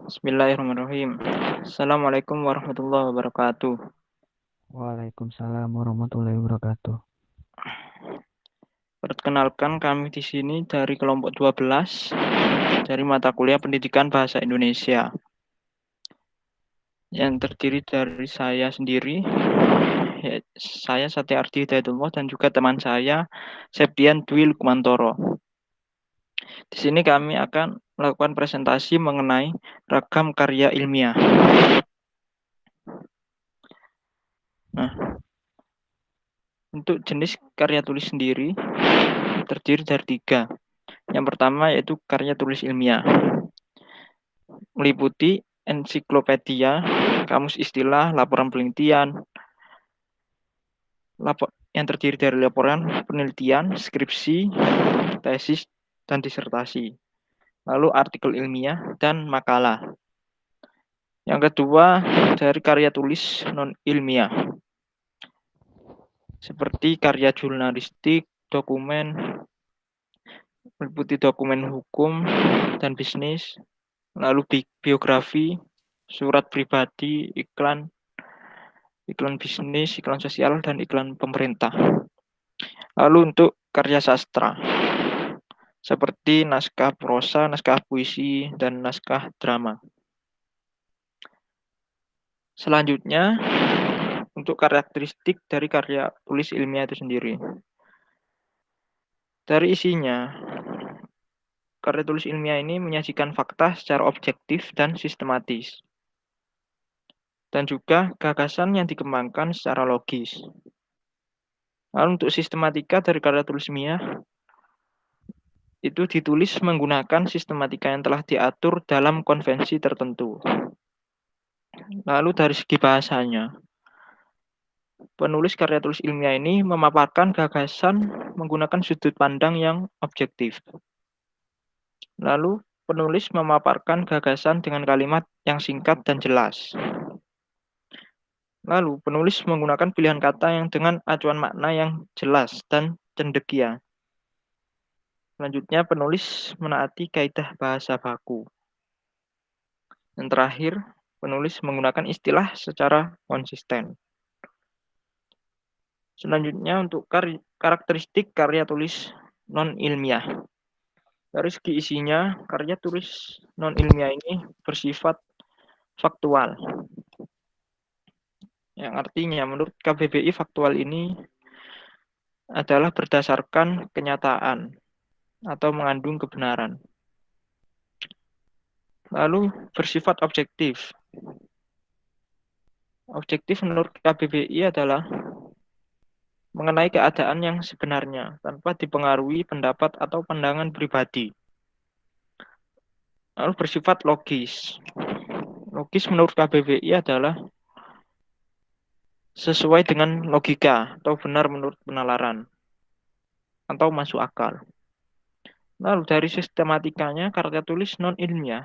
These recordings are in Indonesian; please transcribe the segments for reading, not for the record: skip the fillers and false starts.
Bismillahirrahmanirrahim. Assalamualaikum warahmatullahi wabarakatuh. Waalaikumsalam warahmatullahi wabarakatuh. Perkenalkan kami di sini dari kelompok 12 dari mata kuliah Pendidikan Bahasa Indonesia yang terdiri dari saya sendiri, saya Satya Ardi Hidayatullah dan juga teman saya Septian Dwi Lukmantoro. Di sini kami akan melakukan presentasi mengenai ragam karya ilmiah. Nah, untuk jenis karya tulis sendiri terdiri dari tiga. Yang pertama yaitu karya tulis ilmiah, meliputi ensiklopedia, kamus istilah, laporan penelitian, yang terdiri dari laporan penelitian, skripsi, tesis, dan disertasi. Lalu artikel ilmiah dan makalah. Yang kedua dari karya tulis non-ilmiah, seperti karya jurnalistik, dokumen, meliputi dokumen hukum dan bisnis, lalu biografi, surat pribadi, iklan bisnis, iklan sosial, dan iklan pemerintah. Lalu untuk karya sastra, seperti naskah prosa, naskah puisi, dan naskah drama. Selanjutnya, untuk karakteristik dari karya tulis ilmiah itu sendiri. Dari isinya, karya tulis ilmiah ini menyajikan fakta secara objektif dan sistematis. Dan juga gagasan yang dikembangkan secara logis. Lalu untuk sistematika dari karya tulis ilmiah, itu ditulis menggunakan sistematika yang telah diatur dalam konvensi tertentu. Lalu dari segi bahasanya, penulis karya tulis ilmiah ini memaparkan gagasan menggunakan sudut pandang yang objektif. Lalu penulis memaparkan gagasan dengan kalimat yang singkat dan jelas. Lalu penulis menggunakan pilihan kata yang dengan acuan makna yang jelas dan cendekia. Selanjutnya penulis menaati kaidah bahasa baku. Yang terakhir, penulis menggunakan istilah secara konsisten. Selanjutnya untuk karakteristik karya tulis non-ilmiah. Dari segi isinya, karya tulis non-ilmiah ini bersifat faktual. Yang artinya menurut KBBI faktual ini adalah berdasarkan kenyataan atau mengandung kebenaran. Lalu bersifat objektif. Objektif menurut KBBI adalah mengenai keadaan yang sebenarnya tanpa dipengaruhi pendapat atau pandangan pribadi. Lalu bersifat logis. Logis menurut KBBI adalah sesuai dengan logika atau benar menurut penalaran atau masuk akal. Lalu dari sistematikanya karya tulis non-ilmiah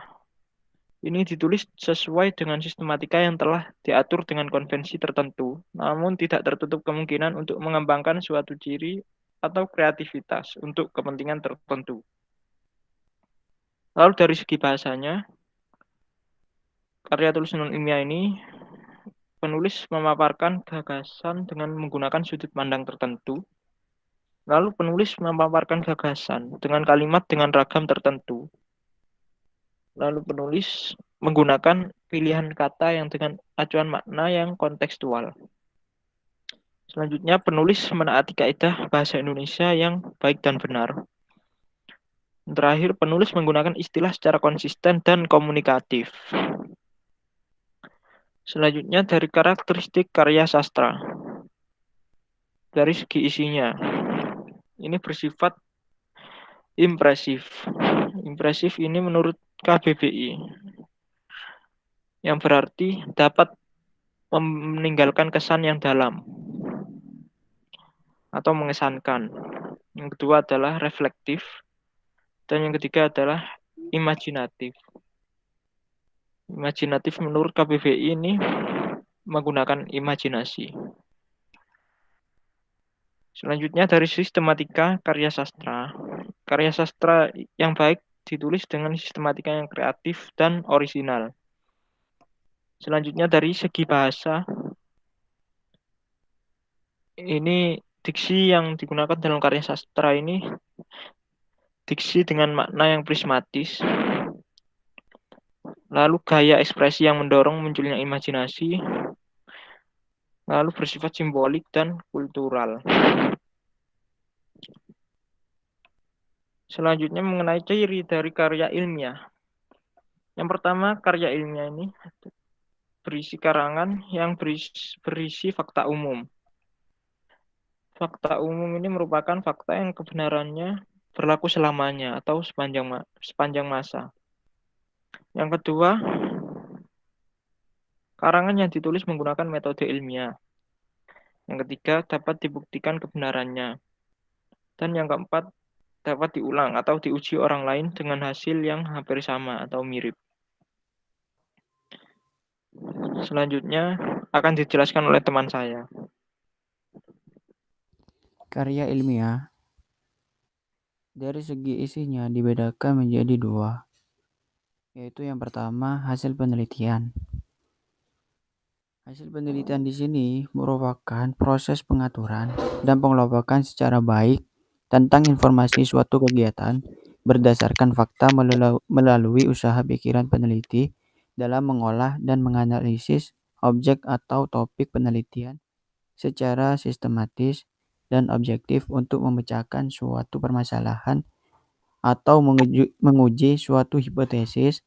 ini ditulis sesuai dengan sistematika yang telah diatur dengan konvensi tertentu, namun tidak tertutup kemungkinan untuk mengembangkan suatu ciri atau kreativitas untuk kepentingan tertentu. Lalu dari segi bahasanya, karya tulis non-ilmiah ini penulis memaparkan gagasan dengan menggunakan sudut pandang tertentu. Lalu penulis memaparkan gagasan dengan kalimat dengan ragam tertentu. Lalu penulis menggunakan pilihan kata yang dengan acuan makna yang kontekstual. Selanjutnya penulis menaati kaidah bahasa Indonesia yang baik dan benar. Terakhir, penulis menggunakan istilah secara konsisten dan komunikatif. Selanjutnya dari karakteristik karya sastra. Dari segi isinya, ini bersifat impresif. Impresif ini menurut KBBI, yang berarti dapat meninggalkan kesan yang dalam atau mengesankan. Yang kedua adalah reflektif, dan yang ketiga adalah imajinatif. Imajinatif menurut KBBI ini menggunakan imajinasi. Selanjutnya dari sistematika karya sastra. Karya sastra yang baik ditulis dengan sistematika yang kreatif dan orisinal. Selanjutnya dari segi bahasa, ini diksi yang digunakan dalam karya sastra ini diksi dengan makna yang prismatis, lalu gaya ekspresi yang mendorong munculnya imajinasi, lalu bersifat simbolik dan kultural. Selanjutnya mengenai ciri dari karya ilmiah. Yang pertama, karya ilmiah ini berisi karangan yang berisi fakta umum. Fakta umum ini merupakan fakta yang kebenarannya berlaku selamanya atau sepanjang masa. Yang kedua, karangan yang ditulis menggunakan metode ilmiah. Yang ketiga, dapat dibuktikan kebenarannya. Dan yang keempat, dapat diulang atau diuji orang lain dengan hasil yang hampir sama atau mirip. Selanjutnya akan dijelaskan oleh teman saya. Karya ilmiah dari segi isinya dibedakan menjadi dua, yaitu yang pertama hasil penelitian. Hasil penelitian di sini merupakan proses pengaturan dan pengelompokan secara baik tentang informasi suatu kegiatan berdasarkan fakta melalui usaha pikiran peneliti dalam mengolah dan menganalisis objek atau topik penelitian secara sistematis dan objektif untuk memecahkan suatu permasalahan atau menguji suatu hipotesis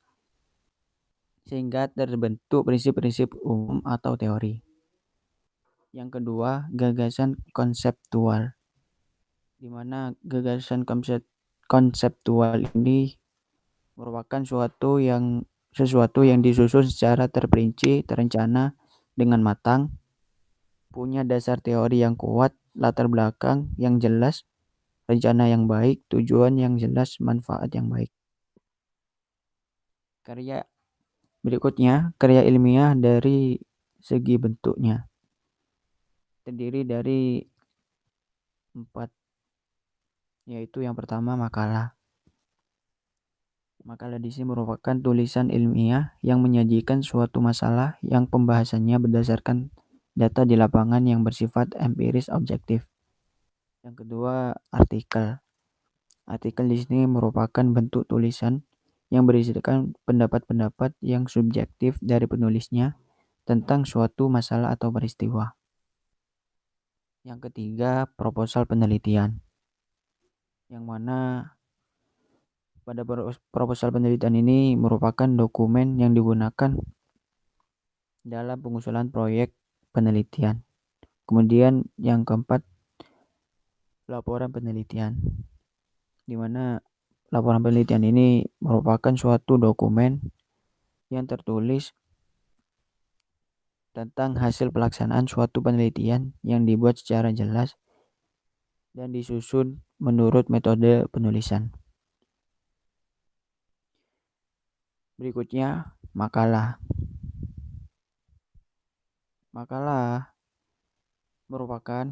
sehingga terbentuk prinsip-prinsip umum atau teori. Yang kedua, gagasan konseptual, di mana gagasan konseptual ini merupakan sesuatu yang disusun secara terperinci, terencana dengan matang, punya dasar teori yang kuat, latar belakang yang jelas, rencana yang baik, tujuan yang jelas, manfaat yang baik. Karya berikutnya, karya ilmiah dari segi bentuknya terdiri dari 4, yaitu yang pertama makalah. Makalah di sini merupakan tulisan ilmiah yang menyajikan suatu masalah yang pembahasannya berdasarkan data di lapangan yang bersifat empiris objektif. Yang kedua, artikel. Artikel di sini merupakan bentuk tulisan yang berisikan pendapat-pendapat yang subjektif dari penulisnya tentang suatu masalah atau peristiwa. Yang ketiga, proposal penelitian, yang mana pada proposal penelitian ini merupakan dokumen yang digunakan dalam pengusulan proyek penelitian. Kemudian yang keempat, laporan penelitian, di mana laporan penelitian ini merupakan suatu dokumen yang tertulis tentang hasil pelaksanaan suatu penelitian yang dibuat secara jelas dan disusun menurut metode penulisan. Berikutnya, makalah. Makalah merupakan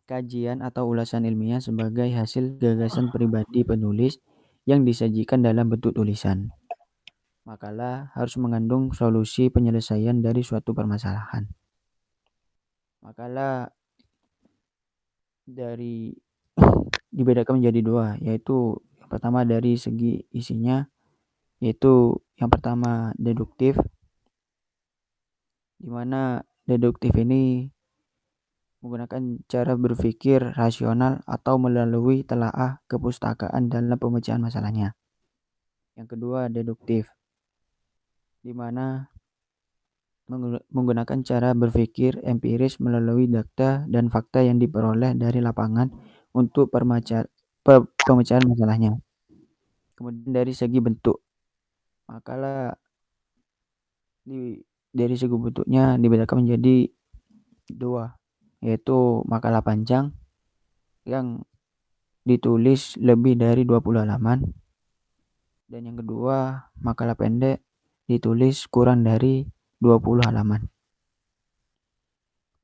kajian atau ulasan ilmiah sebagai hasil gagasan pribadi penulis yang disajikan dalam bentuk tulisan. Makalah harus mengandung solusi penyelesaian dari suatu permasalahan. Makalah dari dibedakan menjadi dua, yaitu yang pertama dari segi isinya, yaitu yang pertama deduktif, di mana deduktif ini menggunakan cara berpikir rasional atau melalui telaah kepustakaan dalam pemecahan masalahnya. Yang kedua, deduktif, di mana menggunakan cara berpikir empiris melalui data dan fakta yang diperoleh dari lapangan untuk pemecahan masalahnya. Kemudian dari segi bentuk, makalah dari segi bentuknya dibedakan menjadi dua, yaitu makalah panjang yang ditulis lebih dari 20 halaman, dan yang kedua makalah pendek ditulis kurang dari 20 halaman.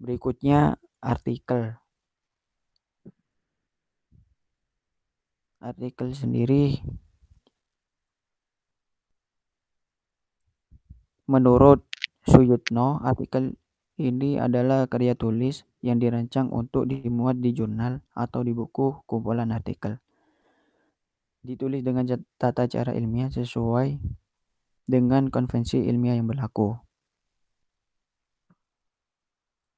Berikutnya artikel. Artikel sendiri Menurut Suyutno, artikel ini adalah karya tulis yang dirancang untuk dimuat di jurnal atau di buku kumpulan artikel. Ditulis dengan tata cara ilmiah sesuai dengan konvensi ilmiah yang berlaku.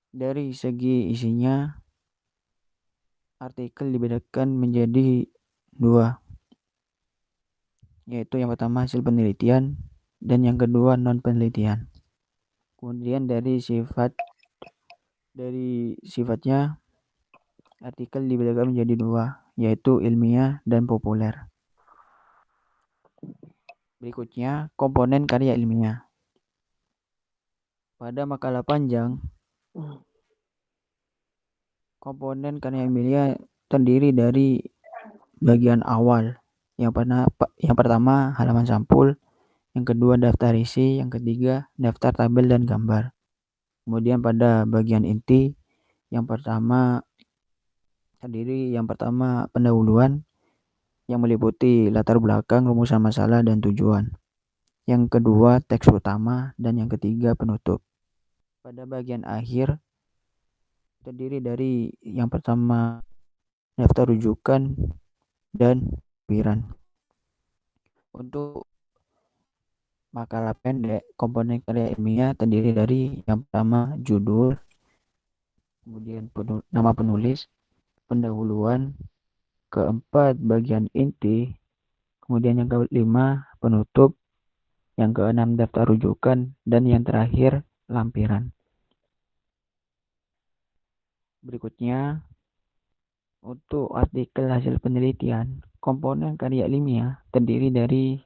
Dari segi isinya, artikel dibedakan menjadi dua, yaitu yang pertama hasil penelitian dan yang kedua non penelitian. Kemudian dari sifatnya, artikel dibedakan menjadi dua, yaitu ilmiah dan populer. Berikutnya, komponen karya ilmiah. Pada makalah panjang, komponen karya ilmiah terdiri dari bagian awal. Yang pertama, halaman sampul. Yang kedua, daftar isi. Yang ketiga, daftar tabel dan gambar. Kemudian pada bagian inti, yang pertama pendahuluan yang meliputi latar belakang, rumusan masalah, dan tujuan. Yang kedua, teks utama, dan yang ketiga, penutup. Pada bagian akhir, terdiri dari yang pertama, daftar rujukan, dan lampiran. Untuk makalah pendek, komponen karya ilmiah terdiri dari yang pertama, judul, kemudian nama penulis, pendahuluan, keempat, bagian inti, kemudian yang kelima, penutup, yang keenam, daftar rujukan, dan yang terakhir, lampiran. Berikutnya, untuk artikel hasil penelitian, komponen karya ilmiah terdiri dari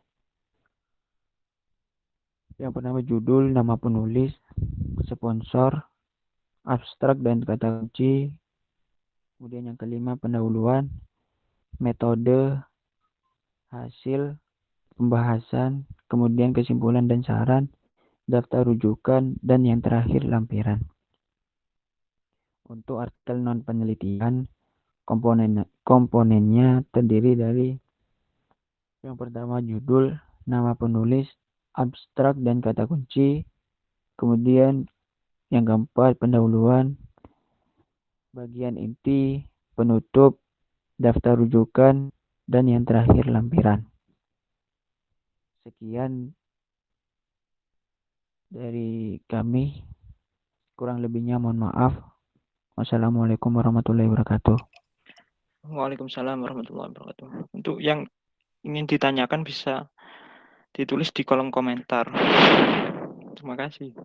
yang pertama judul, nama penulis, sponsor, abstrak dan kata kunci. Kemudian yang kelima pendahuluan, metode, hasil, pembahasan, kemudian kesimpulan dan saran, daftar rujukan, dan yang terakhir lampiran. Untuk artikel non penelitian, komponennya terdiri dari yang pertama judul, nama penulis, abstrak dan kata kunci. Kemudian yang keempat pendahuluan, bagian inti, penutup, daftar rujukan, dan yang terakhir lampiran. Sekian dari kami, kurang lebihnya mohon maaf. Wassalamualaikum warahmatullahi wabarakatuh. Waalaikumsalam warahmatullahi wabarakatuh. Untuk yang ingin ditanyakan bisa ditulis di kolom komentar. Terima kasih.